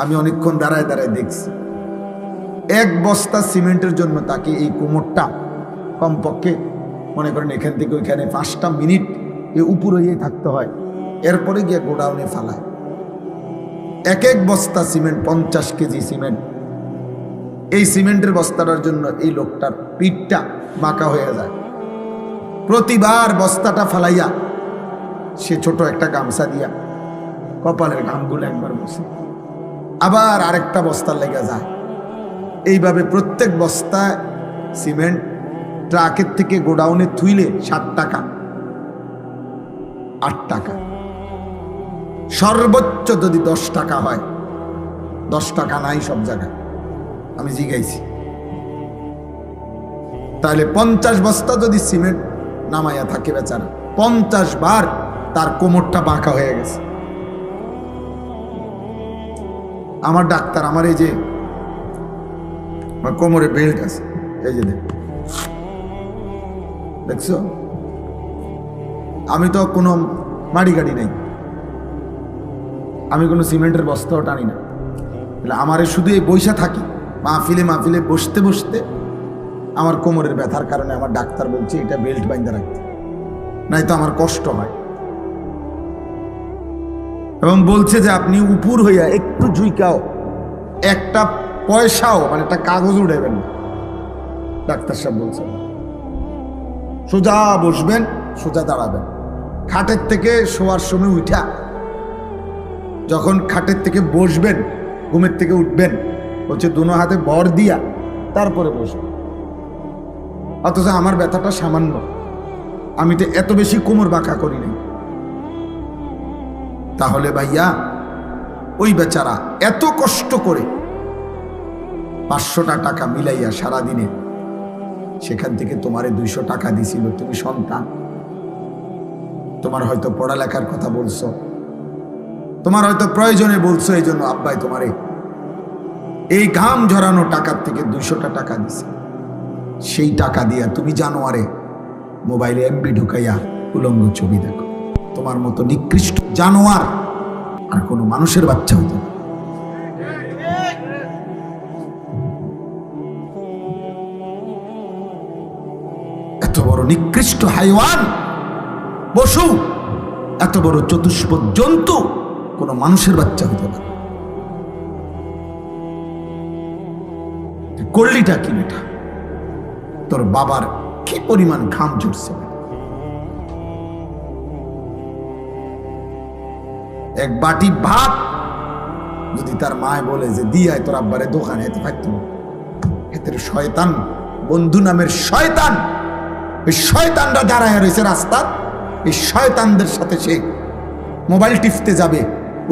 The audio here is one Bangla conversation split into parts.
আমি অনেকক্ষণ দাঁড়ায় দাঁড়ায় দেখছি এক বস্তা সিমেন্টের জন্য তাকে এই কোমরটা কমপক্ষে মনে করেন এখান থেকে ওইখানে 5টা মিনিট উপরে গিয়ে থাকতে হয়, এরপরে গিয়ে গোডাউনে ফালায়। এক এক বস্তা সিমেন্ট 50 কেজি সিমেন্ট। এই সিমেন্টের বস্তাটার জন্য এই লোকটার পিঠটা বাঁকা হয়ে যায়। প্রতিবার বস্তাটা ফালাইয়া সে ছোট একটা গামছা দিয়া কপালের ঘামগুলো একবার বসে, আবার আরেকটা বস্তা লেগে যায়। এইভাবে প্রত্যেক বস্তায় সিমেন্ট ট্রাকের থেকে গোডাউনে থুইলে 7 টাকা 8 টাকা, সর্বোচ্চ যদি 10 টাকা হয়। 10 টাকা নাই সব জায়গায়, আমি জিগাইছি। তাহলে 50 বস্তা যদি সিমেন্ট নামাইয়া থাকে বেচারা, 50 বার তার কোমরটা বাঁকা হয়ে গেছে। আমার ডাক্তার, আমার এই যে কোমরে বেল্ট আছে, এই যে দেখছো, আমি তো কোনো মাড়ি গাড়ি নেই, আমি কোনো সিমেন্টের বস্তাও টানি না। আমার শুধু এই বৈশা থাকি মাহফিলে বসতে বসতে আমার কোমরের ব্যথার কারণে আমার ডাক্তার বলছে এটা বেল্ট বাইন্ধা রাখতে, নাই তো আমার কষ্ট হয়। এবং বলছে যে আপনি উপর হইয়া একটু ঝুইকাও, একটা পয়সাও মানে একটা কাগজ উঠাবেন না। ডাক্তার সাহেব বলছে সোজা বসবেন, সোজা দাঁড়াবেন। খাটের থেকে শোয়ার সময় উঠা, যখন খাটের থেকে বসবেন, ঘুমের থেকে উঠবেন, হচ্ছে দুনো হাতে ভর দিয়া তারপরে বসবেন। অথচ আমার ব্যথাটা সামান্য, আমি তো এত বেশি কোমর বাঁকা করি নাই। তাহলে ভাইয়া ওই বেচারা এত কষ্ট করে 500টা টাকা মিলাইয়া সারাদিনে, সেখান থেকে তোমারে 200 টাকা দিছিল। তুমি সন্তান, তোমার হয়তো পড়ালেখার কথা বলছো, তোমার হয়তো প্রয়োজনে বলছো, এই জন্য আব্বাই তোমারে এই ঘাম ঝরানো টাকার থেকে 200টা টাকা দিছে। সেই টাকা দিয়া তুমি জানোয়ারে মোবাইলে এমবি ঢুকাইয়া উলঙ্গ ছবি দেখো। তোমার মতো নিকৃষ্ট জানোয়ার আর কোনো মানুষের বাচ্চা হইতো না। এত বড় নিকৃষ্ট হাইওয়ান, পশু, এত বড় চতুষ্পদ জন্তু কোনো মানুষের বাচ্চা হইতো না। করলিটা কি বেটা? তোর বাবার কি পরিমাণ ঘাম ঝরছে। এক বাটি ভাত যদি তার মায় বলে যে দিয়ায় তোর আব্বারে দোকানে, এতে পারত না। এতে শয়তান বন্ধু নামের শয়তান, এই শয়তানরা দাঁড়ায় রয়েছে রাস্তা, এই শয়তানদের সাথে সে মোবাইল টিপতে যাবে,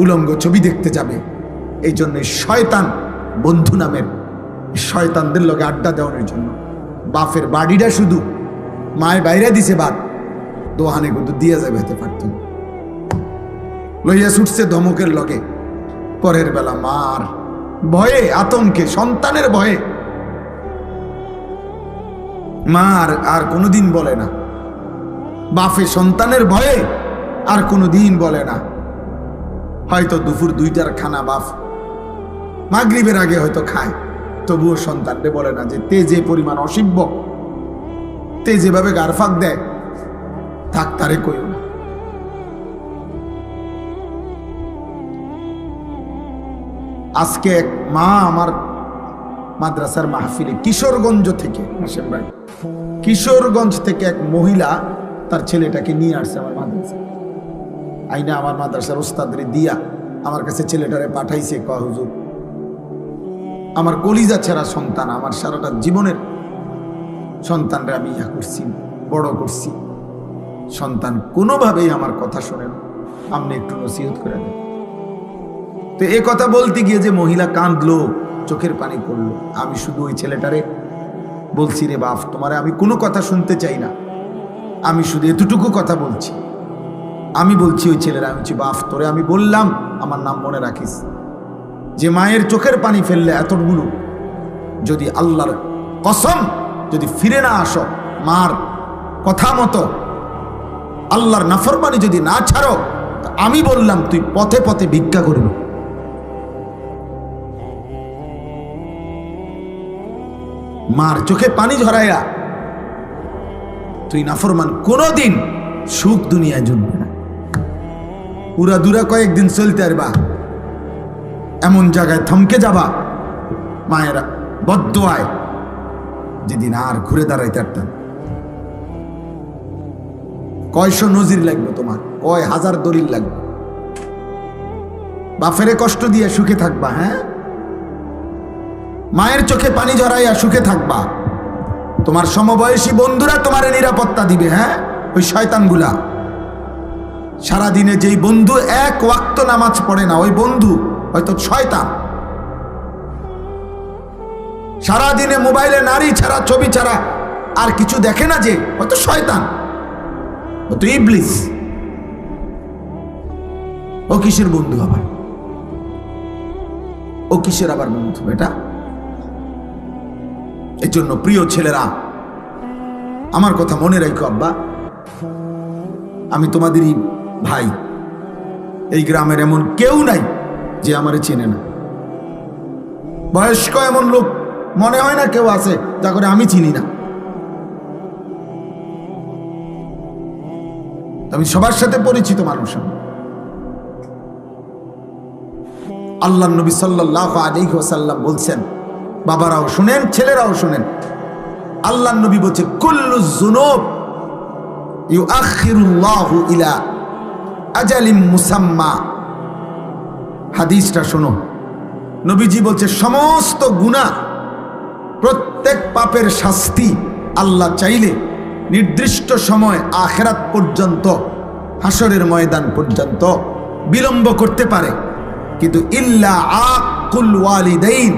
উলঙ্গ ছবি দেখতে যাবে। এই জন্য শয়তান বন্ধু নামের শয়তানদের লগে আড্ডা দেওয়ানোর জন্য বাপের বাড়িটা শুধু মায়ের বাইরে দিছে, বাদ দোহানে কিন্তু দিয়ে যাবে, হতে পারত না। লইয়া ছুটছে ধমকের লগে, পরের বেলা মার ভয়ে, আতঙ্কে, সন্তানের ভয়ে মার আর কোনোদিন বলে না, বাপে সন্তানের ভয়ে আর কোনোদিন বলে না। হয়তো দুপুর 2টার খানা বাপ মাগরিবের আগে হয়তো খায়, তবুও সন্তানরে বলে না যে তে যে পরিমাণ অসিব্য, তে যেভাবে গারফাক দেয়, থাক তারে কইও না। আজকে এক মা আমার মাদ্রাসার মাহফিলে কিশোরগঞ্জ থেকে, কিশোরগঞ্জ থেকে এক মহিলা তার ছেলেটাকে নিয়ে আসছে আমার মাদ্রাসা আইনা, আমার মাদ্রাসার ওস্তাদরে দিয়া আমার কাছে ছেলেটারে পাঠাইছে। কয় হুজুর, আমার কলিজা ছেঁড়া সন্তান, আমার সারাটা জীবনের সন্তানরে আমি ইয়া করছি, বড় করছি, সন্তান কোনোভাবেই আমার কথা শোনে না, আপনি একটু নসিহত করে দেন। তো এ কথা বলতে গিয়ে যে মহিলা কাঁদলো, চোখের পানি পড়লো। আমি শুধু ওই ছেলেটারে বলছি, রে বাপ, তোমারে আমি কোনো কথা শুনতে চাই না, আমি শুধু এতটুকু কথা বলছি। আমি বলছি ওই ছেলেরা, আমি বলছি বাপ, তোরে আমি বললাম আমার নাম মনে রাখিস, যে মায়ের চোখের পানি ফেললে এতগুলো, যদি আল্লাহর কসম যদি ফিরে না আসো, মার কথা মতো আল্লাহর নাফরমানি যদি না ছাড়ো, আমি বললাম তুই পথে পথে ভিক্ষা করবি। মার চোখে পানি ঝরাইয়া তুই নাফরমান, কোনোদিন সুখ দুনিয়ায় জুটবে না। পুরা দুরা কয়েকদিন চলতে পারবা, এমন জায়গায় থমকে যাবা মায়েরা বদ্দুয়ায়, যেদিন আর ঘুরে দাঁড়াইতে পারতাম। কয়শো নজির লাগবে তোমার, কয় হাজার দলিল লাগবে। বাফেরে কষ্ট দিয়ে সুখে থাকবা, হ্যাঁ? মায়ের চোখে পানি ঝরাইয়া সুখে থাকবা। তোমার সমবয়সী বন্ধুরা তোমারে নিরাপত্তা দিবে, হ্যাঁ? ওই শয়তানগুলা। সারাদিনে যেই বন্ধু এক ওয়াক্ত নামাজ পড়ে না, ওই বন্ধু হয়তো শয়তান। সারাদিনে মোবাইলে নারী ছাড়া, ছবি ছাড়া আর কিছু দেখে না, যে হয়তো শয়তান, হয়তো ইবলিস। ও কিসের বন্ধু আবার? ও কিসের আবার বন্ধু এটা? এই জন্য প্রিয় ছেলেরা, আমার কথা মনে রাখো আব্বা, আমি তোমাদেরই ভাই। এই গ্রামের এমন কেউ নাই যে আমারে চেনে না। বয়স্ক এমন লোক মনে হয় না কেউ আছে যা করে আমি চিনি না। আমি সবার সাথে পরিচিত মানুষ। আল্লাহ নবী সাল্লাল্লাহু আলাইহি ওয়াসাল্লাম বলছেন, বাবারাও শুনেন, ছেলেরাও শুনেন, আল্লাহ নবী বলছে কুল্লু যুনুব ইউআখিরুল্লাহু ইলা আজালিম মুসাম্মা। হাদিসটা শোনো, নবীজি বলছে সমস্ত গুনাহ, প্রত্যেক পাপের শাস্তি আল্লাহ চাইলে নির্দিষ্ট সময় আখিরাত পর্যন্ত, হাসরের ময়দান পর্যন্ত বিলম্ব করতে পারে, কিন্তু ইল্লা আকুল ওয়ালিদাইন,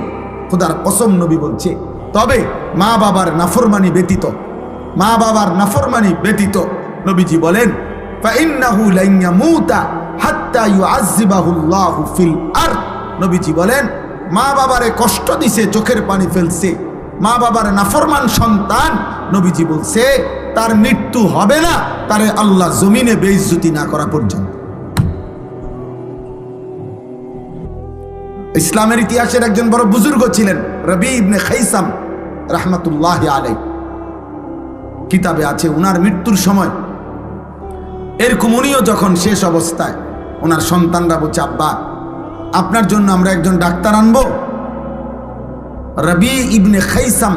খোদার কসম নবী বলছে, তবে মা বাবার নাফরমানি ব্যতীত, মা বাবার নাফরমানি ব্যতীত। নবীজি বলেন ফাইন্নাহু লান ইয়ামুতা হাত্তা ইউআযযিবাহুল্লাহু ফিল আরদ। নবীজি বলেন মা বাবারে কষ্ট দিছে, চোখের পানি ফেলছে, মা বাবার নাফরমান সন্তান, নবীজি বলছে তার মৃত্যু হবে না তারে আল্লাহ জমিনে বেইজ্জতি না করা পর্যন্ত। ইসলামের ইতিহাসের একজন বড় বুজুর্গ ছিলেন রবি ইবনে খাইসাম রাহমাতুল্লাহি আলাইহি। কিতাবে আছে উনার মৃত্যুর সময় এরকম, উনিও যখন শেষ অবস্থায়, ওনার সন্তানরা বলছে, আব্বা আপনার জন্য আমরা একজন ডাক্তার আনবো। রবি ইবনে খাইসাম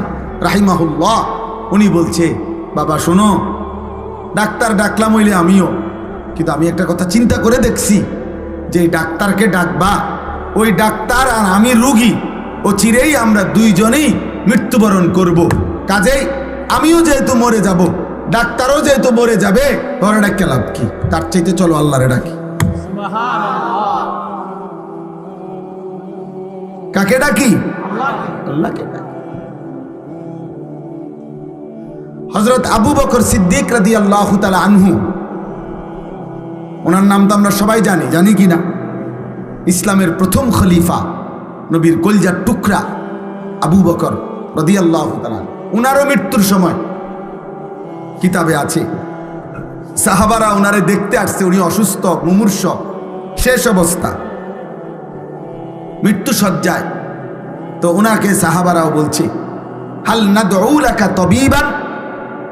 রাহিমাহুল্লাহ উনি বলছে, বাবা শোনো, ডাক্তার ডাকলাম হইলে আমিও, কিন্তু আমি একটা কথা চিন্তা করে দেখছি, যে ডাক্তারকে ডাকবা, ওই ডাক্তার আর আমি রুগী, ও চিরেই আমরা দুইজনেই মৃত্যুবরণ করব। কাজেই আমিও যেহেতু মরে যাব, ডাক্তারও যেহেতু মরে যাবে, ওরা ডাকে লাভ কি? তার চাইতে চলো আল্লাহরে ডাকি। কাকে ডাকি? আল্লাহকে ডাকি। হযরত আবু বকর সিদ্দিক রাদিয়াল্লাহু তাআলা আনহু, ওনার নাম তো আমরা সবাই জানি, জানি কি না? ইসলামের প্রথম খলিফা, নবীর কলিজার টুকরা আবু বকর রাদিয়াল্লাহু তাআলা, উনারও মৃত্যুর সময় কিতাবে আছে সাহাবারা উনারে দেখতে আসছে, উনি অসুস্থ, মুমূর্ষ, শেষ অবস্থা, মৃত্যু সজ্জায়। তো উনাকে সাহাবারাও বলছে, হাল নাদউ লাকা তাবিবান,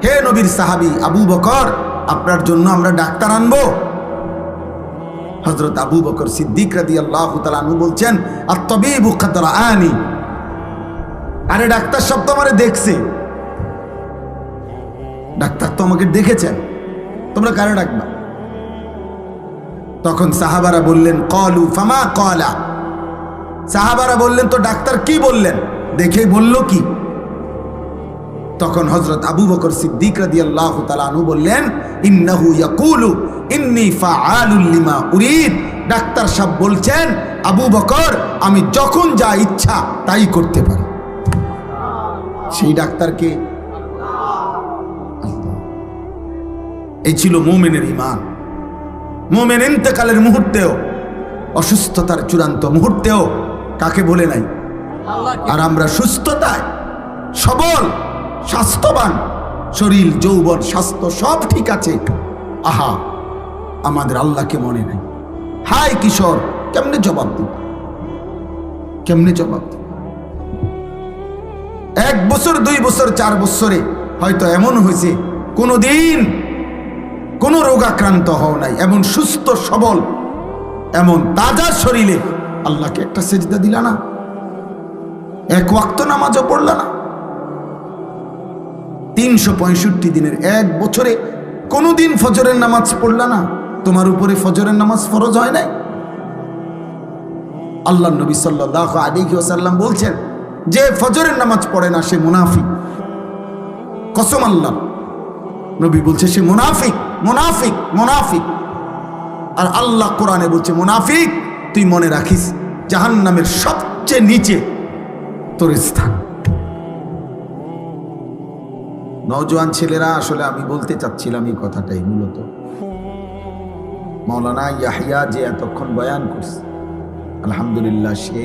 হে নবীর সাহাবী আবু বকর, আপনার জন্য আমরা ডাক্তার আনবো? হযরত আবু বকর সিদ্দিক রাদিয়াল্লাহু তাআলা আনহু বলছেন, আত-তাবিবু কাদ রাআনি, আরে ডাক্তার সব তো আমারে দেখছে, ডাক্তার তো আমাকে দেখেছেন, তোমরা কারে ডাকবা? তখন সাহাবারা বললেন, ক্বালু ফামা ক্বালা, সাহাবারা বললেন তো ডাক্তার কি বললেন, দেখেই বলল কি? তখন হযরত আবু বকর সিদ্দিক রাদিয়াল্লাহু তাআলা আনহু বললেন, ইন্নাহু ইয়াকুলু ইন্নী ফাআলুল লিমা উরিদ, ডাক্তার সাহেব বলছেন আবু বকর আমি যখন যা ইচ্ছা তাই করতে পারি। সেই ডাক্তারকে, এই ছিল মুমিনের ঈমান। মুমিন ইন্তেকালের মুহূর্তেও, অসুস্থতার চূড়ান্ত মুহূর্তেও কাকে বলে নাই? আর আমরা সুস্থতায়, সবল, স্বাস্থ্যবান, শরীর, যৌবন, স্বাস্থ্য সব ঠিক আছে, আহা আমাদের আল্লাহকে মনে নাই। হায় কিশোর, কেমনে জবাব দিব? কেমনে জবাব দিব? 1 বছর 2 বছর 4 বছরে হয়তো এমন হয়েছে কোনোদিন কোনো রোগাক্রান্ত হও নাই, এমন সুস্থ সবল, এমন তাজা শরীরে আল্লাহকে একটা সেজদা দিলা না, 1 ওয়াক্ত নামাজও পড়লা না। 365 দিনের 1 বছরে কোনোদিন ফজরের নামাজ পড়লা না? তোমার উপরে ফজরের নামাজ ফরজ হয় নাই? আল্লাহ নবী সাল্লাল্লাহু আলাইহি ওয়াসাল্লাম বলছেন, যে ফজরের নামাজ পড়ে না সে মুনাফিক। কসম আল্লাহ, নবী বলছে সে মুনাফিক, মুনাফিক, মুনাফিক। আর আল্লাহ কোরআনে বলছে, মুনাফিক তুই মনে রাখিস জাহান্নামের সবচেয়ে নিচে তোর স্থান। নওজোয়ান ছেলেরা, আসলে আমি বলতে চাচ্ছিলাম এই কথাটাই মূলত। মাওলানা ইয়াহিয়া যে এতক্ষণ বয়ান করছে, আলহামদুলিল্লাহ, সে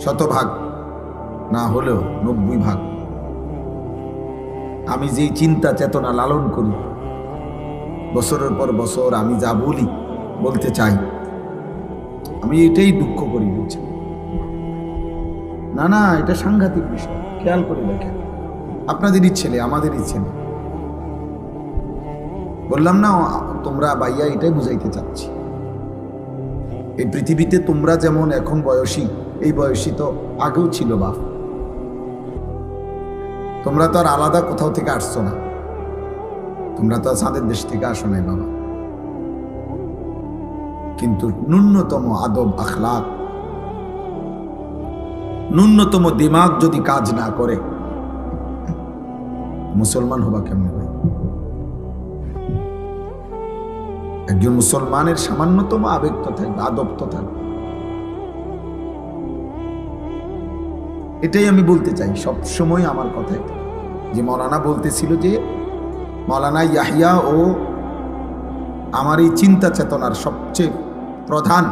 100% না হলেও 90% আমি যে চিন্তা চেতনা লালন করি বছরের পর বছর, আমি যা বলতে চাই, আমি এটাই দুঃখ করি। বুঝছেন না? না, এটা সাংঘাতিক বিষয়। খেয়াল করে দেখেন, আপনাদেরই ছেলে, আমাদেরই ছেলে। বললাম না তোমরা ভাইয়া, এটাই বুঝাইতে চাচ্ছি। এই পৃথিবীতে তোমরা যেমন এখন বয়সী, এই বয়সী তো আগেও ছিল বাপ। তোমরা তো আর আলাদা কোথাও থেকে আসছো না, তোমরা তো চাঁদের দেশ থেকে আসো নাই বাবা। কিন্তু ন্যূনতম আদব আখলাক, ন্যূনতম দিমাগ যদি কাজ না করে, মুসলমান হবা কেমনে ভাই? একজন মুসলমানের সামান্যতম আবেগ তো থাকবে, আদব তো থাকবে। এটাই আমি বলতে চাই সব সময়। আমার কথাই যে মৌলানা বলতেছিল, যে মৌলানা ইয়াহিয়া ও আমার এই চিন্তা চেতনার সবচেয়ে প্রধান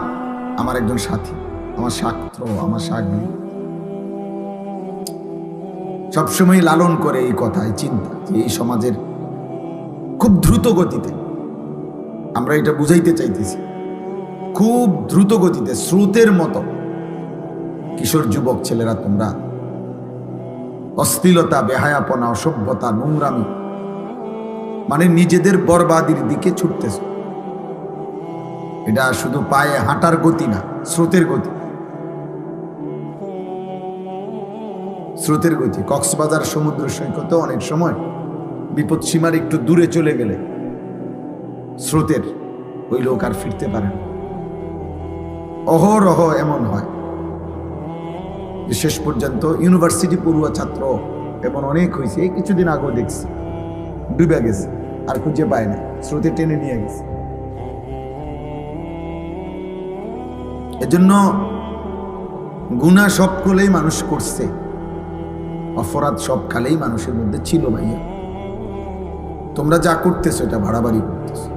আমার একজন সাথী, আমার ছাত্র, আমার সাথী, সবসময় লালন করে এই কথা, এই চিন্তা, যে এই সমাজের খুব দ্রুত গতিতে, আমরা এটা বুঝাইতে চাইতেছি, খুব দ্রুত গতিতে স্রোতের মতো কিশোর যুবক ছেলেরা তোমরা অশ্লীলতা, বেহায়াপনা, অসভ্যতা, নোংরামি, মানে নিজেদের বরবাদির দিকে ছুটতেছ। এটা শুধু পায়ে হাঁটার গতি না, স্রোতের গতি, স্রোতের গতি। কক্সবাজার সমুদ্র সৈকতে অনেক সময় বিপদ সীমার একটু দূরে চলে গেলে স্রোতের ওই লোক আর ফিরতে পারে না। অহরহ এমন হয়, শেষ পর্যন্ত ইউনিভার্সিটি পড়ুয়া ছাত্র এমন অনেক হয়েছে। এই কিছুদিন আগেও দেখছি, ডুবে গেছে, আর খুঁজে পায় না, স্রোতে টেনে নিয়ে গেছে। এজন্য গুনাহ সব কালেই মানুষ করছে, অপরাধ সব কালেই মানুষের মধ্যে ছিল ভাইয়া। তোমরা যা করতেছো এটা বাড়াবাড়ি করতেছো,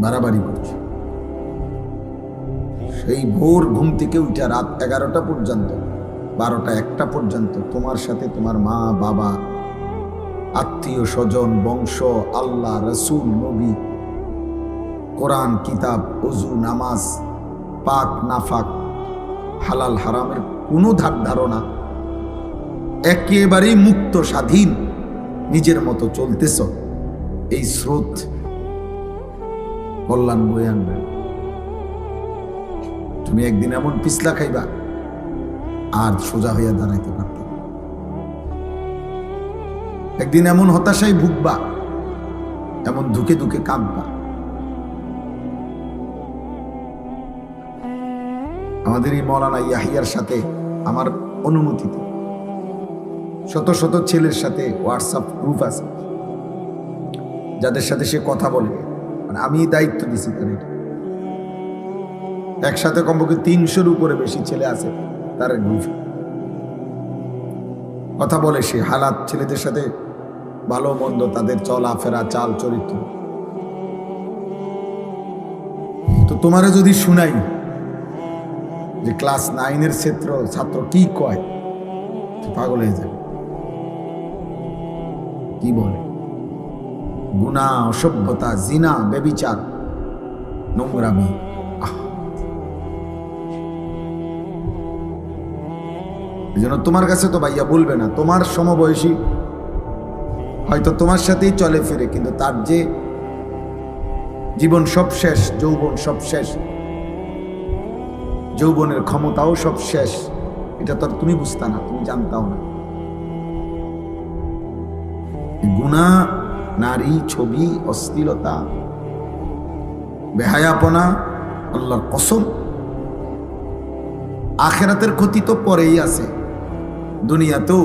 বাড়াবাড়ি করছো। সেই ভোর ঘুম থেকে উঠে রাত 11টা পর্যন্ত, 12টা 1টা পর্যন্ত তোমার সাথে তোমার মা বাবা, আত্মীয় স্বজন, বংশ, আল্লাহ, রসুল, নবী, কোরআন, কিতাব, ওযু, নামাজ, পাক নাফাক, হালাল হারামের কোনো ধার ধারণা, একেবারেই মুক্ত স্বাধীন নিজের মতো চলতেছ। এই স্রোত কল্যাণ বয়ে আনবে। তুমি একদিন এমন পিছলা খাইবা আর সোজা হইয়া দাঁড়াইতে পারতে, একদিন এমন হতাশায় ভুগবা, এমন ধুকে ধুকে কাঁদবা। আমাদের এই মৌলানা ইয়াহিয়ার সাথে আমার অনুমতিতে শত শত ছেলের সাথে হোয়াটসঅ্যাপ গ্রুপ আছে, যাদের সাথে সে কথা বলে, মানে আমি দায়িত্ব দিছি তার। এটা একসাথে কমপক্ষে 300-র উপরে বেশি ছেলে আছে তার গ্রুপে, কথা বলে সে হালাত, ছেলেদের সাথে ভালো মন্দ, তাদের চলাফেরা, চাল চরিত্র। তো তোমারে যদি শুনাই যে ক্লাস 9-এর ছাত্র কি কয়, পাগল হয়ে যাবে। কি বলে? গুনাহ, অসভ্যতা, জিনা, ব্যভিচার, নোংরামি। এই জন্য তোমার কাছে তো ভাইয়া বলবে না, তোমার সমবয়সী হয়তো তোমার সাথেই চলে ফিরে, কিন্তু তার যে জীবন সব শেষ, যৌবন সব শেষ, যৌবনের ক্ষমতাও সব শেষ, এটা তো তুমি বুঝতা না, তুমি জানতাও না। গুনাহ, নারী, ছবি, অশ্লীলতা, বেহায়াপনা, আল্লাহর কসম আখিরাতের ক্ষতি তো পরেই আছে। দুনিয়াতেও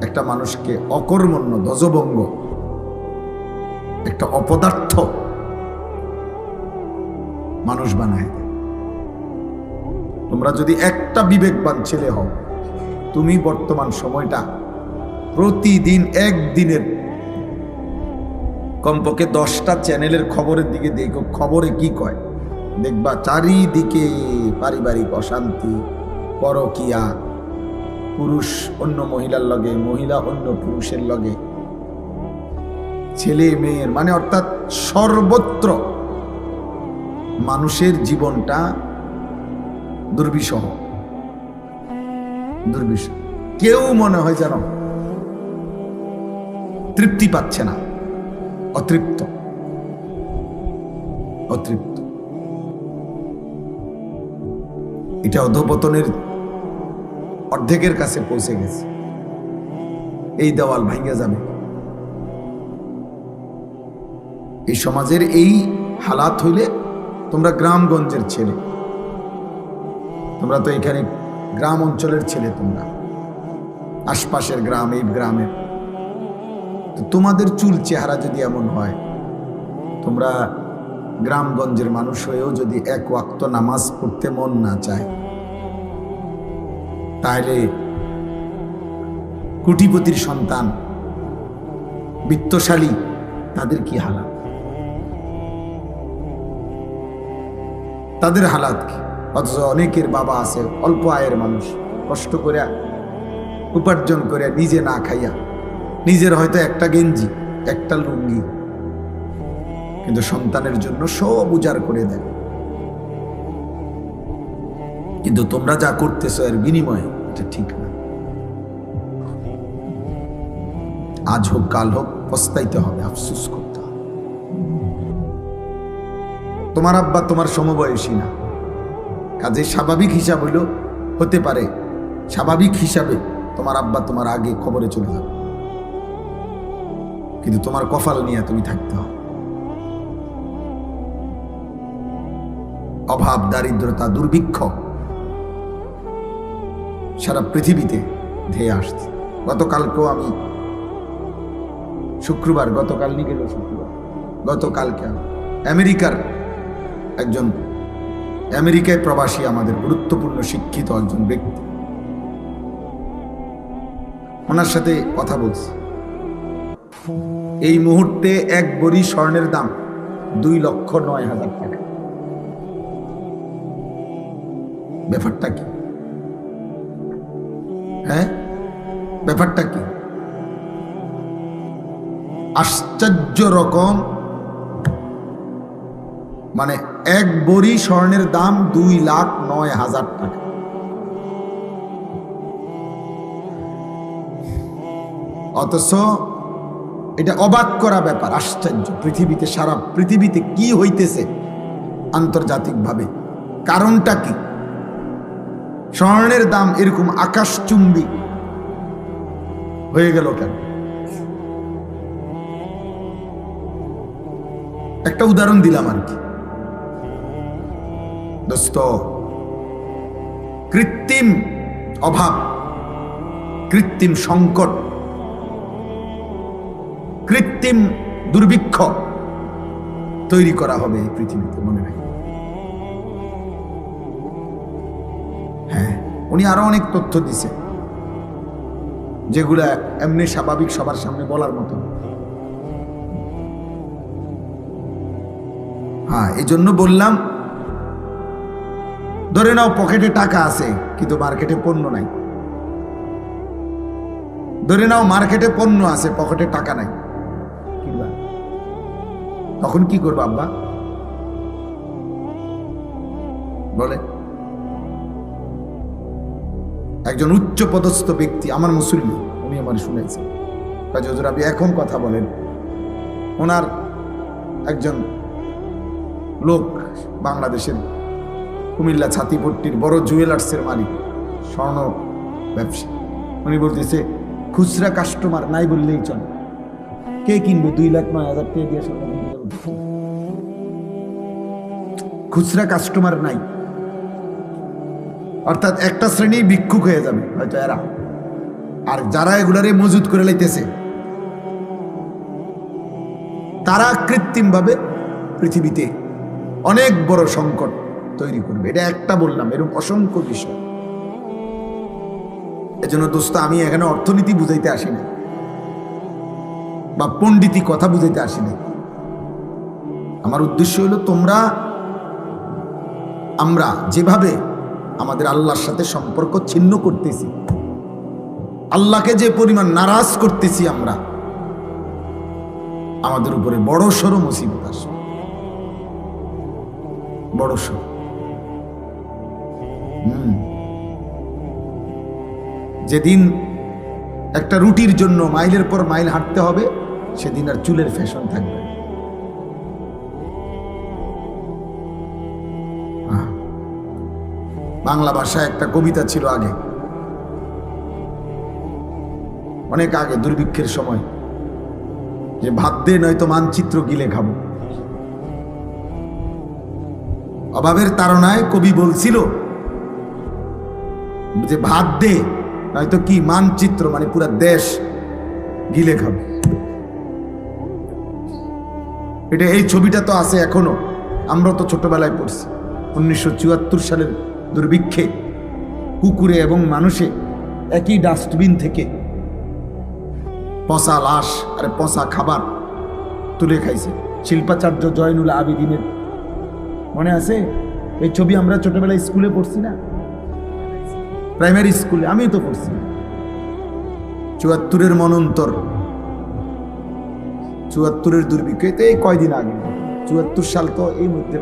একটা মানুষকে অকর্মণ্য, ধ্বজভঙ্গ, একটা অপদার্থ মানুষ বানায়। তোমরা যদি একটা বিবেকবান ছেলে হও, তুমি বর্তমান সময়টা প্রতিদিন একদিনের কমপক্ষে 10টা চ্যানেলের খবরের দিকে দেখো, খবরে কি কয় দেখবা। চারিদিকে পারিবারিক অশান্তি, পরকিয়া, পুরুষ অন্য মহিলার লগে, মহিলা অন্য পুরুষের লগে, ছেলে মেয়ের, মানে অর্থাৎ সর্বত্র মানুষের জীবনটা দুর্বিষহ, দুর্বিষহ। কেউ মনে হয় যেন তৃপ্তি পাচ্ছে না, অতৃপ্ত, অতৃপ্ত। এটা অধঃপতনের অর্ধেকের কাছে পৌঁছে গেছে। এই দেওয়াল ভাঙা যাবে। এই সমাজের এই হালাত হইলে, তোমরা গ্রামগঞ্জের ছেলে, তোমরা তো এখানে গ্রাম অঞ্চলের ছেলে, তোমরা আশপাশের গ্রাম, এই গ্রামের, তো তোমাদের চুল চেহারা যদি এমন হয়, তোমরা গ্রামগঞ্জের মানুষ হয়েও যদি এক ওয়াক্ত নামাজ পড়তে মন না চায়, তাহলে কোটিপতির সন্তান, বিত্তশালী, তাদের কি হালাত, তাদের হালাত কি? অথচ অনেকের বাবা আছে অল্প আয়ের মানুষ, কষ্ট করে উপার্জন করে নিজে না খাইয়া, নিজের হয়তো একটা গেঞ্জি, একটা লুঙ্গি, কিন্তু সন্তানের জন্য সব উজাড় করে দেয়। কিন্তু তোমরা যা করতেছো এর বিনিময়ে এটা ঠিক না। আজ হোক কাল হোক পস্তাইতে হবে, আফসোস করতে হবে। তোমার আব্বা তোমার সমবয়সী না, কাজে স্বাভাবিক হিসাব হইল, হতে পারে স্বাভাবিক হিসাবে তোমার আব্বা তোমার আগে খবরে চলে যাবে, কিন্তু তোমার কপাল নিয়ে তুমি থাকতে হবে। অভাব, দারিদ্রতা, দুর্ভিক্ষ সারা পৃথিবীতে ধেয়ে আসছে। গতকালকেও আমি শুক্রবার, গতকাল নিয়ে গেল শুক্রবার, গতকালকে আমেরিকার একজন, আমেরিকায় প্রবাসী, আমাদের গুরুত্বপূর্ণ শিক্ষিত একজন ব্যক্তি, ওনার সাথে কথা বলছি। এই মুহূর্তে এক ভরি স্বর্ণের দাম 2,09,000 টাকা। ব্যাপারটা কি? হ্যাঁ, ব্যাপারটা কি? আশ্চর্য রকম, মানে এক ভরি স্বর্ণের দাম 2,09,000 টাকা। অথচ এটা অবাক করা ব্যাপার, আশ্চর্য। পৃথিবীতে, সারা পৃথিবীতে কি হইতেছে আন্তর্জাতিকভাবে, কারণটা কি? স্বর্ণের দাম এরকম আকাশচুম্বী হয়ে গেল কেন? একটা উদাহরণ দিলাম আর কি দোস্ত। কৃত্রিম অভাব, কৃত্রিম সংকট, কৃত্রিম দুর্ভিক্ষ তৈরি করা হবে এই পৃথিবীতে, মনে রাখি। হ্যাঁ, উনি আরো অনেক তথ্য দিছে যেগুলা এমনি স্বাভাবিক সবার সামনে বলার মতো। হ্যাঁ, এই জন্য বললাম, ধরে নাও পকেটে টাকা আছে কিন্তু মার্কেটে পণ্য নাই। ধরে নাও মার্কেটে পণ্য আছে, পকেটে টাকা নাই, তখন কি করবো আব্বা? বলে একজন উচ্চ পদস্থ ব্যক্তি, আমার মুসল্লি, উনি আমার শুনেছেন, হুজুর আপনি এখন কথা বলেন। ওনার একজন লোক বাংলাদেশের কুমিল্লা ছাতিপট্টির বড় জুয়েলার্সের মালিক, স্বর্ণ ব্যবসা, উনি বলতেছে খুচরা কাস্টমার নাই বললেই চলে। কে কিনবে 2,09,000 টাকা দিয়ে স্বর্ণ কিনতে যাবে? খুচরা কাস্টমার নাই, অর্থাৎ একটা শ্রেণী ভিক্ষুক হয়ে যাবে হয়তো এরা, আর যারা এগুলারে মজুদ করে লাইতেছে তারা কৃত্রিমভাবে পৃথিবীতে অনেক বড় সংকট তৈরি করবে। এটা একটা বললাম, এরকম অসংখ্য বিষয়। এজন্য দোস্ত আমি এখানে অর্থনীতি বুঝাইতে আসি না বা পণ্ডিতি কথা বুঝাইতে আসি না। আমার উদ্দেশ্য হলো আমরা যেভাবে আমাদের আল্লাহর সাথে সম্পর্ক ছিন্ন করতেছি, আল্লাহকে যে পরিমাণ নারাজ করতেছি আমরা, আমাদের উপরে বড় সড় মুসিবত আসবে, বড় সড়। যেদিন একটা রুটির জন্য মাইলের পর মাইল হাঁটতে হবে, সেদিন আর চুলের ফ্যাশন থাকবে। বাংলা ভাষায় একটা কবিতা ছিল আগে, অনেক আগে, দুর্ভিক্ষের সময়, যে ভাত দে নয়তো মানচিত্র গিলে খাবো। অভাবের তাড়নায় কবি বলছিল যে ভাত দে নয়তো কি মানচিত্র, মানে পুরা দেশ গিলে খাবো। এটা, এই ছবিটা তো আছে এখনো, আমরা তো ছোটবেলায় পড়ছি। 1974 সালের দুর্ভিক্ষে কুকুরে এবং মানুষে একই ডাস্টবিন থেকে পচা লাশ আর পচা খাবার তুলে খাইছে। শিল্পাচার্য জয়নুল আবিদিনের মনে আছে এই ছবি? আমরা ছোটবেলায় স্কুলে পড়ছি না, প্রাইমারি স্কুলে, আমি তো পড়ছি। 74-এর মনন্তর, 74-এর দুর্ভিক্ষ, এতে কয়দিন আগে, 74 সাল তো এই মধ্যে,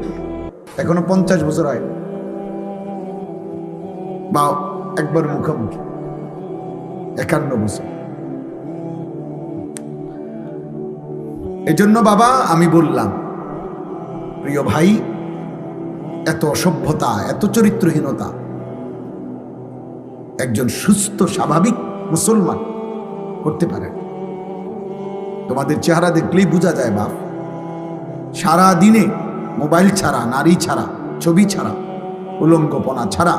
এখনো 50 বছর হয় বা একবার মুখোমুখি 51 বছর। এজন্য বাবা আমি বললাম, প্রিয় ভাই, এত অসভ্যতা, এত চরিত্রহীনতা একজন সুস্থ স্বাভাবিক মুসলমান করতে পারে। তোমাদের চেহারা দেখলেই বোঝা যায় বাপ, সারা দিনে মোবাইল ছাড়া, নারী ছাড়া, ছবি ছাড়া, উলঙ্গপনা ছাড়া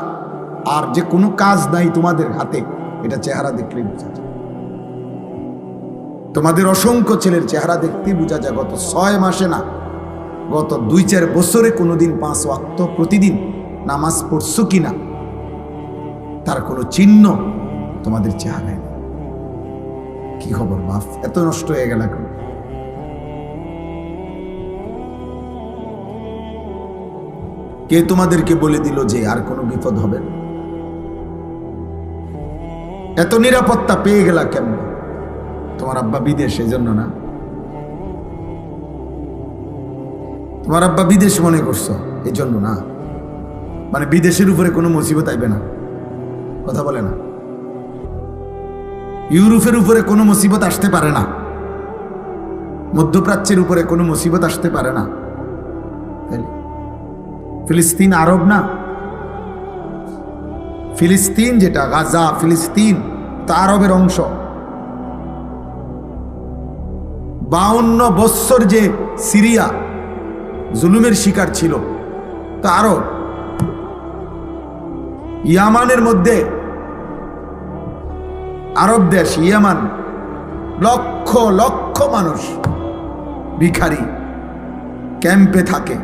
আর যে কোনো কাজ নাই তোমাদের হাতে, এটা চেহারা দেখলেই বোঝা যায়। তোমাদের অসংখ্য ছেলের চেহারা দেখতেই বোঝা যায় গত 6 মাসে না, গত 2-4 বছরে কোনোদিন 5 ওয়াক্ত প্রতিদিন নামাজ পড়ছো কিনা তার কোনো চিহ্ন তোমাদের চেহারায়। কি খবর বাপ, এত নষ্ট হয়ে গেল এখন? কে তোমাদেরকে বলে দিল যে আর কোনো বিপদ হবে না? এত নিরাপত্তা পেয়ে গেলা কেমন? তোমার আব্বা বিদেশ, এই জন্য না? তোমার আব্বা বিদেশ মনে করছো এই জন্য না? মানে বিদেশের উপরে কোনো মুসিবত আইবে না, কথা বলে না? ইউরোপের উপরে কোনো মুসিবত আসতে পারে না, মধ্যপ্রাচ্যের উপরে কোনো মুসিবত আসতে পারে না। ফিলিস্তিন আরব না? ফিলিস্তিন যেটা গাজা, ফিলিস্তিন তা আরবের অংশ। 52 বৎসর যে সিরিয়া জুলুমের শিকার ছিল তা আরব। ইয়ামানের মধ্যে, আরব দেশ ইয়ামান, লক্ষ লক্ষ মানুষ ভিখারি ক্যাম্পে থাকে,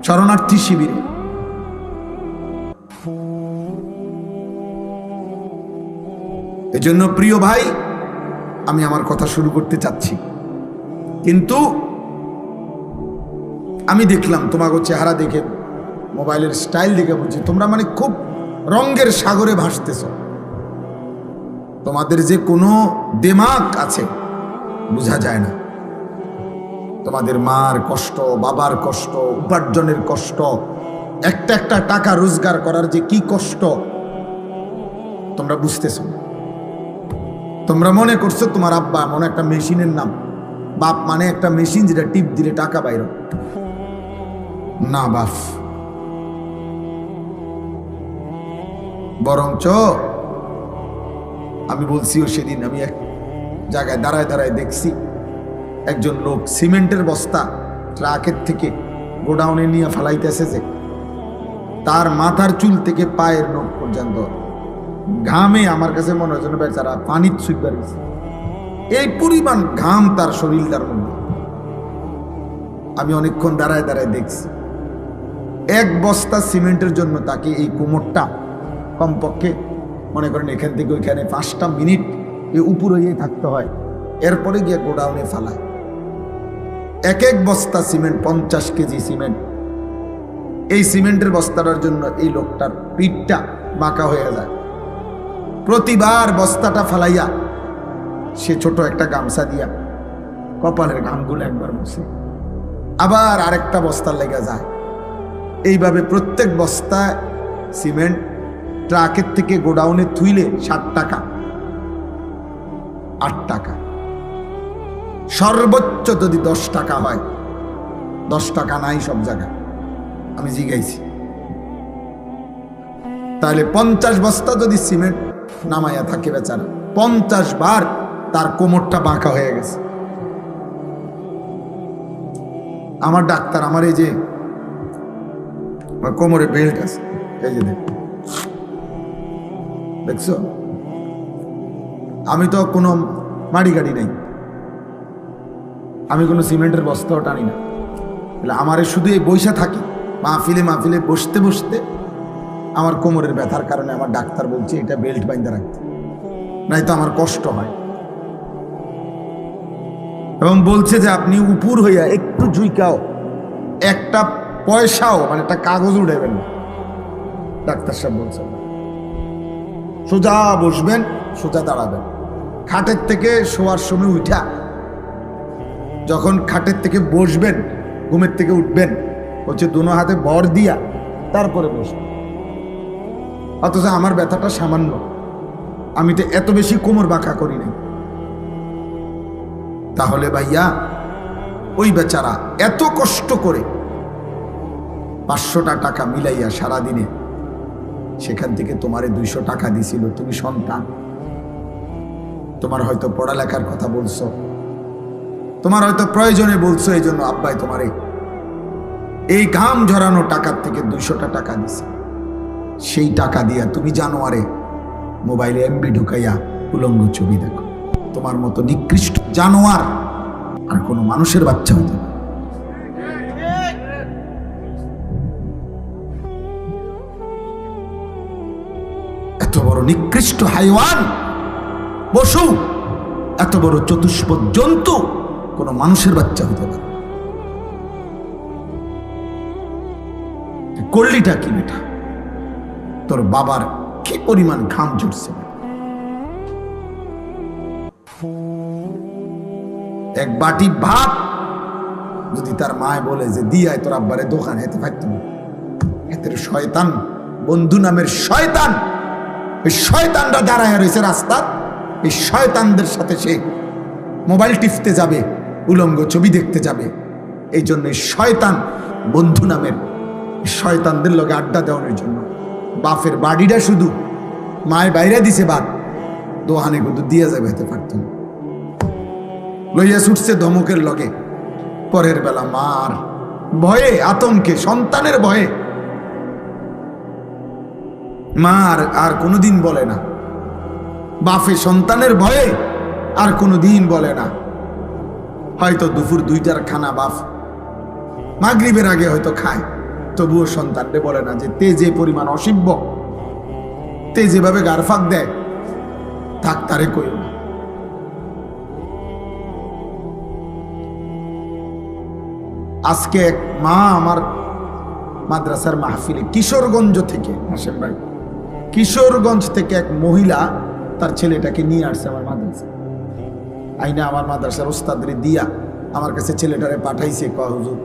শরণার্থী শিবিরে। এজন্য প্রিয় ভাই, আমি আমার কথা শুরু করতে চাচ্ছি, কিন্তু আমি দেখলাম তোমাকে চেহারা দেখে, মোবাইলের স্টাইল দেখে বুঝছি তোমরা মানে খুব রঙের সাগরে ভাসতেছ। তোমাদের যে কোনো দিমাগ আছে বোঝা যায় না। তোমাদের মার কষ্ট, বাবার কষ্ট, উপার্জনের কষ্ট, একটা একটা টাকা রোজগার করার যে কি কষ্ট, তোমরা বুঝতেছো না। তোমরা মনে করছো তোমার আব্বা মনে একটা মেশিনের নাম, বাপ মানে একটা মেশিন যেটা টিপ দিলে টাকা বাইর। না বাপ, বরঞ্চ আমি বলছিও সেদিন, আমি এক জায়গায় দাঁড়ায় দাঁড়ায় দেখছি একজন লোক সিমেন্টের বস্তা ট্রাকের থেকে গোডাউনে নিয়ে ফালাইতেছে, যে তার মাথার চুল থেকে পায়ের নখ পর্যন্ত ঘামে, আমার কাছে মনে হয় যেন বেচারা পানির ছুটবার গেছে, এই পরিমাণ ঘাম তার শরীরটার মধ্যে। আমি অনেকক্ষণ দাঁড়ায় দাঁড়ায় দেখছি, এক বস্তা সিমেন্টের জন্য তাকে এই কোমরটা কমপক্ষে মনে করেন এখান থেকে ওইখানে 5টা মিনিট উপরে গিয়ে থাকতে হয়, এরপরে গিয়ে গোডাউনে ফালায়। এক এক বস্তা সিমেন্ট 50 কেজি সিমেন্ট। এই সিমেন্টের বস্তাটার জন্য এই লোকটার পিঠটা বাঁকা হয়ে যায়। প্রতিবার বস্তাটা ফালাইয়া সে ছোট একটা গামছা দিয়া কপালের ঘামগুলো একবার বসে, আবার আরেকটা বস্তা লেগে যায়। এইভাবে প্রত্যেক বস্তা সিমেন্ট ট্রাকের থেকে গোডাউনে থুইলে 60 টাকা, 8 টাকা, সর্বোচ্চ যদি 10 টাকা হয়। 10 টাকা নাই সব জায়গায়, আমি জিগাইছি। তাহলে 50 বস্তা যদি সিমেন্ট নামাইয়া থাকে বেচারা, 50 বার তার কোমরটা বাঁকা হয়ে গেছে। আমার ডাক্তার, আমার এই যে কোমরে বেল্ট আছে, এই যে দেখছো, আমি তো কোনো মাড়ি গাড়ি নেই, আমি কোনো সিমেন্টের বস্তাও টানি না। আমার শুধু এই বৈশা থাকি মাহফিলে বসতে বসতে আমার কোমরের ব্যথার কারণে আমার ডাক্তার বলছে এটা বেল্ট বাইন্ধা রাখতে, নাই তো আমার কষ্ট হয়। এবং বলছে যে আপনি উপর হইয়া একটু ঝুইকাও, একটা পয়সাও মানে একটা কাগজ উঠাবেন না। ডাক্তার সাহেব বলছেন সোজা বসবেন, সোজা দাঁড়াবেন। খাটের থেকে শোয়ার সময় উঠা, যখন খাটের থেকে বসবেন, ঘুমের থেকে উঠবেন, হচ্ছে দুনো হাতে ভর দিয়া তারপরে বসবেন। অথচ আমার ব্যথাটা সামান্য, আমি তো এত বেশি কোমর বাঁকা করি নাই। তাহলে ভাইয়া ওই বেচারা এত কষ্ট করে 500টা টাকা মিলাইয়া সারাদিনে, সেখান থেকে তোমারে 200 টাকা দিছিল। তুমি সন্তান, তোমার হয়তো পড়ালেখার কথা বলছো, তোমার হয়তো প্রয়োজনে বলছো, এই জন্য আব্বাই তোমারে এই ঘাম ঝরানো টাকার থেকে 200টা টাকা দিছে। সেই টাকা দিয়া তুমি জানোয়ারে মোবাইলে এমবি ঢুকাইয়া উলঙ্গ ছবি দেখো। তোমার মতো নিকৃষ্ট জানোয়ার আর কোনো মানুষের বাচ্চা হতে পারে? এত বড় নিকৃষ্ট হাইওয়ান পশু, এত বড় চতুষ্পদ জন্তু কোন মানুষের বাচ্চা হতে পারে? করলিটা কি বেটা? তোর বাবার কি পরিমাণ ঘাম ঝরছে। এক বাটি ভাত যদি তার মায় বলে যে দিয়ায় তোর আব্বারে দোকানে এতে পারত না, এতের শয়তান বন্ধু নামের শয়তান, এই শয়তানরা দাঁড়ায় রয়েছে রাস্তা, এই শয়তানদের সাথে সে মোবাইল টিপতে যাবে, উলঙ্গ ছবি দেখতে যাবে। এই জন্য শয়তান বন্ধু নামের শয়তানদের লগে আড্ডা দেওয়ানোর জন্য বাপের বাড়িটা শুধু মায়ের বাইরে দিছে, বাদ দোহানে কিন্তু দিয়ে যাবে হতে পারত না। লইয়া ছুটছে ধমকের লগে, পরের বেলা মার ভয়ে আতঙ্কে, সন্তানের ভয়ে মা আর কোনোদিন বলে না, বাপে সন্তানের ভয়ে আর কোনোদিন বলে না। হয়তো দুপুর 2টার খানা বাপ মাগরিবের আগে হয়তো খায়, তবুও সন্তানরে বলে না যে তে যে পরিমাণ অসিব্য, তে যেভাবে গারফাক দেয়, থাক তারে কইও না। আজকে এক মা আমার মাদ্রাসার মাহফিলে কিশোরগঞ্জ থেকে, হাসেম ভাই, কিশোরগঞ্জ থেকে এক মহিলা তার ছেলেটাকে নিয়ে আসছে আমার মাদ্রাসা। আইনা আমার মাদ্রাসার ওস্তাদরে দিয়া আমার কাছে ছেলেটারে পাঠাইছে, কয় হুজুর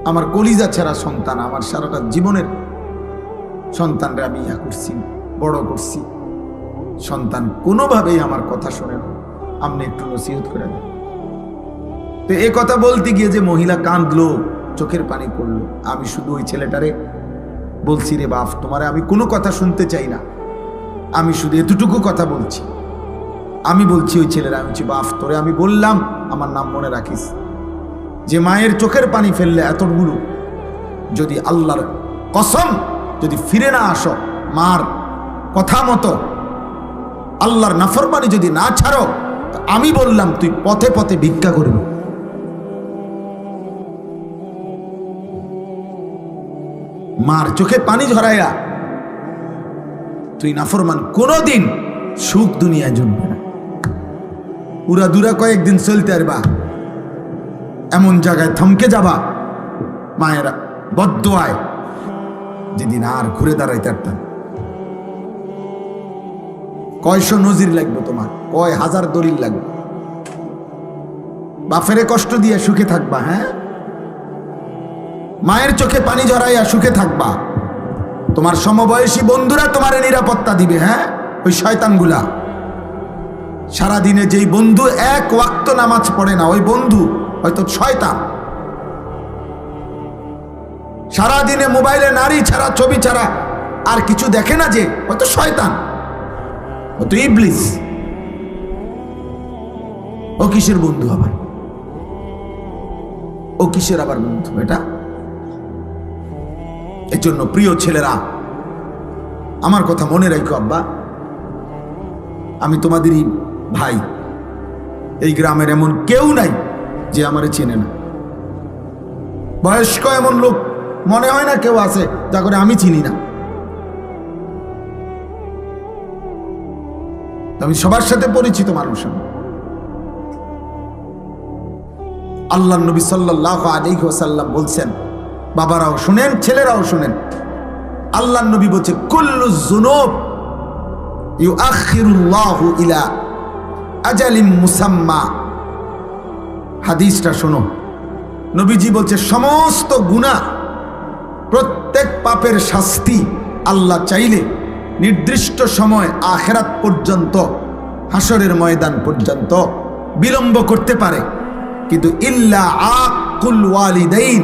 আমার কলিজা ছাড়া সন্তান, আমার সারাটা জীবনের সন্তানরে আমি ইয়া করছি, বড় করছি, সন্তান কোনোভাবেই আমার কথা শোনে না, আপনি একটু নসিহত করে দেন। তো এ কথা বলতে গিয়ে যে মহিলা কাঁদলো, চোখের পানি পড়লো, আমি শুধু ওই ছেলেটারে বলছি, রে বাপ, তোমারে আমি কোনো কথা শুনতে চাই না, আমি শুধু এতটুকু কথা বলছি। আমি বলছি ওই ছেলেরা, আমি বলছি, বাপ তোরে আমি বললাম আমার নাম মনে রাখিস, যে মায়ের চোখের পানি ফেললে এতগুলো, যদি আল্লাহর কসম যদি ফিরে না আসো, মার কথা মতো আল্লাহর নাফরমানি যদি না ছাড়ো, আমি বললাম তুই পথে পথে ভিক্ষা করবি। মার চোখে পানি ঝরাইয়া তুই নাফরমান, কোনোদিন সুখ দুনিয়ায় জমবে না। উড়া দুরা কয়েকদিন চলতে পারবা, এমন জায়গায় থমকে যাবা মায়েরা বদ্দোয়ায়, যেদিন আর ঘুরে দাঁড়াইতে পারতাম। কয়শো নজির লাগবে তোমার, কয় হাজার দলিল লাগবে, বাফেরে কষ্ট দিয়ে সুখে থাকবা? হ্যাঁ, মায়ের চোখে পানি ঝরাইয়া সুখে থাকবা? তোমার সমবয়সী বন্ধুরা তোমারে নিরাপত্তা দিবে? হ্যাঁ, ওই শয়তানগুলা। সারাদিনে যেই বন্ধু এক ওয়াক্ত নামাজ পড়ে না, ওই বন্ধু হয়তো শয়তান। সারাদিনে মোবাইলে নারী ছাড়া, ছবি ছাড়া আর কিছু দেখে না, যে হয়তো শয়তান, হয়তো ইবলিস। ও কিসের বন্ধু আবার? ও কিসের আবার বন্ধু এটা? এর জন্য প্রিয় ছেলেরা, আমার কথা মনে রাখো আব্বা, আমি তোমাদেরই ভাই। এই গ্রামের এমন কেউ নাই যে আমারে চেনে না। বয়স্ক এমন লোক মনে হয় না কেউ আছে যা করে আমি চিনি না। আমি সবার সাথে পরিচিত মানুষ। আল্লাহর নবী সাল্লাল্লাহু আলাইহি ওয়াসাল্লাম বলছেন, বাবারাও শুনেন, ছেলেরাও শুনেন, আল্লাহর নবী বলছে, কুল্লু যুনুব ইউআখিরুল্লাহু ইলা আজালিম মুসাম্মা। হাদিসটা শোনো, নবীজি বলছে, সমস্ত গুনাহ, প্রত্যেক পাপের শাস্তি আল্লাহ চাইলে নির্দিষ্ট সময় আখিরাত পর্যন্ত, হাসরের ময়দান পর্যন্ত বিলম্ব করতে পারে, কিন্তু ইল্লা আকুল ওয়ালিদাইন,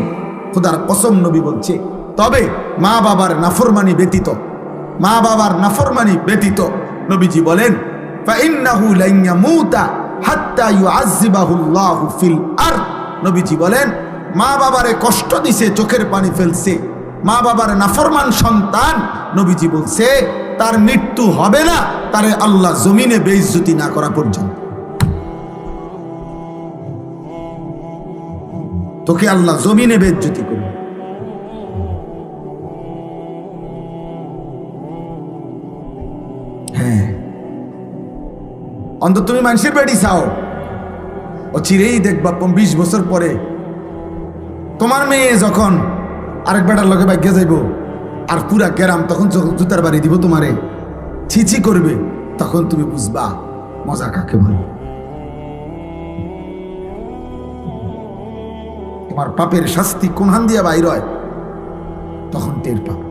খোদার কসম নবী বলছে, তবে মা বাবার নাফরমানি ব্যতীত, মা বাবার নাফরমানি ব্যতীত। নবীজি বলেন, ফাইন্নাহু লান ইয়ামুতা হাত্তা ইউআযযিবাহুল্লাহু ফিল আরদ। নবীজি বলেন, মা বাবারে কষ্ট দিছে, চোখের পানি ফেলছে, মা বাবার নাফরমান সন্তান, নবীজি বলছে তার মৃত্যু হবে না, তারে আল্লাহ জমিনে বেইজ্জতি না করা পর্যন্ত। তোকে আল্লাহ জমিনে বেইজ্জতি করবে। হ্যাঁ, অন্তত তুমি মানুষের বেড়ি চাও, ও চিরেই দেখবা 20 বছর পরে তোমার মেয়ে যখন আরেক বেটার লগে ভাগ্যে যাইব, আর পুরা গ্রাম তখন জুতার বাড়ি দিব তোমারে, ছিছি করবে, তখন তুমি বুঝবা মজা কাকে বলে। তোমার পাপের শাস্তি কোন হান দিয়া বাইর হয়, তখন টের পাবে।